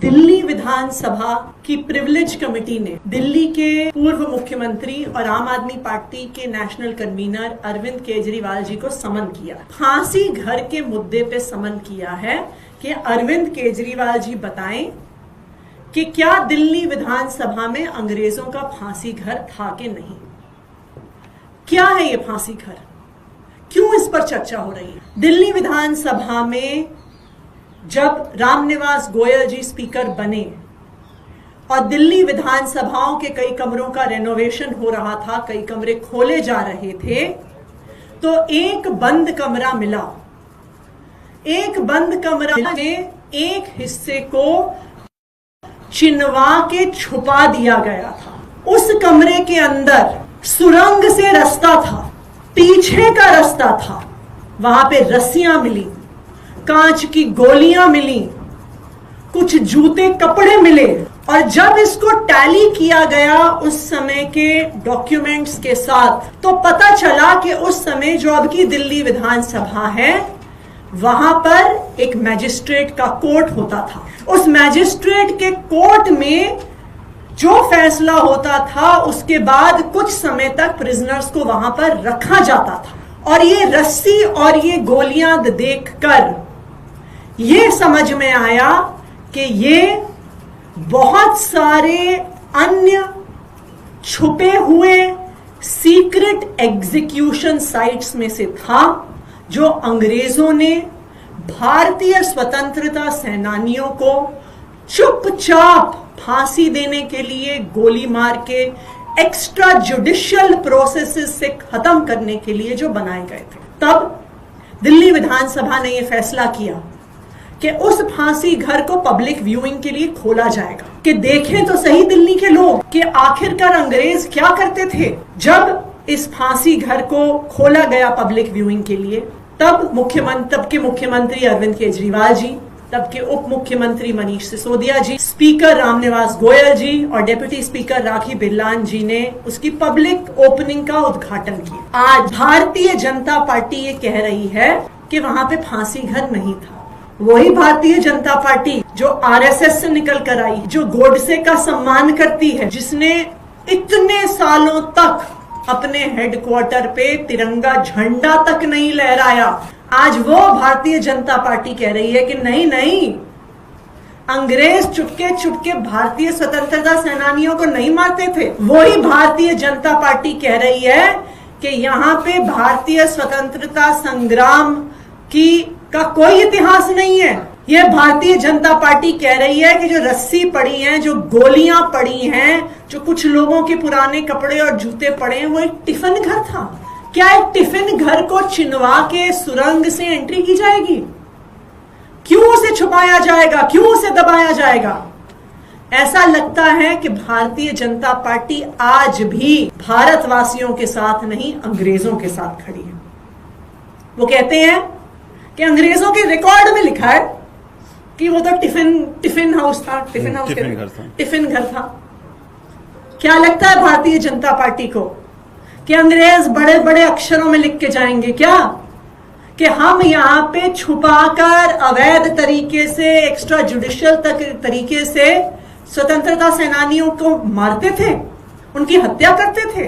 दिल्ली विधानसभा की privilege committee ने दिल्ली के पूर्व मुख्यमंत्री और आम आदमी पार्टी के नेशनल कन्वीनर अरविंद केजरीवाल जी को समन किया। फांसी घर के मुद्दे पे समन किया है कि अरविंद केजरीवाल जी बताएं कि क्या दिल्ली विधानसभा में अंग्रेजों का फांसी घर था कि नहीं। क्या है ये फांसी घर, क्यों इस पर चर्चा हो रही है। दिल्ली विधानसभा में जब रामनिवास गोयल जी स्पीकर बने और दिल्ली विधानसभाओं के कई कमरों का रेनोवेशन हो रहा था, कई कमरे खोले जा रहे थे, तो एक बंद कमरा मिला। एक बंद कमरा में एक हिस्से को चिनवा के छुपा दिया गया था। उस कमरे के अंदर सुरंग से रास्ता था, पीछे का रास्ता था। वहां पे रस्सियां मिली, कांच की गोलियां मिली, कुछ जूते कपड़े मिले। और जब इसको टैली किया गया उस समय के डॉक्यूमेंट्स के साथ, तो पता चला कि उस समय जो अब की दिल्ली विधानसभा है, वहां पर एक मैजिस्ट्रेट का कोर्ट होता था। उस मैजिस्ट्रेट के कोर्ट में जो फैसला होता था, उसके बाद कुछ समय तक प्रिजनर्स को वहां पर रखा जाता था। और ये रस्सी और ये गोलियां देखकर ये समझ में आया कि ये बहुत सारे अन्य छुपे हुए सीक्रेट एग्जीक्यूशन साइट्स में से था, जो अंग्रेजों ने भारतीय स्वतंत्रता सेनानियों को चुपचाप फांसी देने के लिए गोली मार के एक्स्ट्रा जुडिशियल प्रोसेसेस से खत्म करने के लिए जो बनाए गए थे। तब दिल्ली विधानसभा ने यह फैसला किया कि उस फांसी घर को पब्लिक व्यूइंग के लिए खोला जाएगा, कि देखें तो सही दिल्ली के लोग कि आखिरकार अंग्रेज क्या करते थे। जब इस फांसी घर को खोला गया पब्लिक व्यूइंग के लिए, तब के मुख्यमंत्री अरविंद केजरीवाल जी, तब के उप मुख्यमंत्री मनीष सिसोदिया जी, स्पीकर रामनिवास गोयल जी और डेप्यूटी स्पीकर राखी बिरलान जी ने उसकी पब्लिक ओपनिंग का उद्घाटन किया। आज भारतीय जनता पार्टी ये कह रही है कि वहां पे फांसी घर नहीं था। वही भारतीय जनता पार्टी जो आरएसएस से निकल कर आई, जो गोडसे का सम्मान करती है, जिसने इतने सालों तक अपने हेडक्वार्टर पे तिरंगा झंडा तक नहीं लहराया, आज वो भारतीय जनता पार्टी कह रही है कि नहीं नहीं, अंग्रेज चुपके चुपके भारतीय स्वतंत्रता सेनानियों को नहीं मारते थे। वही भारतीय जनता पार्टी कह रही है कि यहाँ पे भारतीय स्वतंत्रता संग्राम का कोई इतिहास नहीं है। यह भारतीय जनता पार्टी कह रही है कि जो रस्सी पड़ी है, जो गोलियां पड़ी हैं, जो कुछ लोगों के पुराने कपड़े और जूते पड़े हैं, वो एक टिफिन घर था। क्या एक टिफिन घर को चिनवा के सुरंग से एंट्री की जाएगी? क्यों उसे छुपाया जाएगा, क्यों उसे दबाया जाएगा? ऐसा लगता है कि भारतीय जनता पार्टी आज भी भारतवासियों के साथ नहीं, अंग्रेजों के साथ खड़ी है। वो कहते हैं कि अंग्रेजों के रिकॉर्ड में लिखा है कि वो तो टिफिन हाउस था, टिफिन घर था। क्या लगता है भारतीय जनता पार्टी को कि अंग्रेज बड़े बड़े अक्षरों में लिख के जाएंगे क्या कि हम यहाँ पे छुपाकर अवैध तरीके से, एक्स्ट्रा जुडिशियल तरीके से स्वतंत्रता सेनानियों को मारते थे, उनकी हत्या करते थे?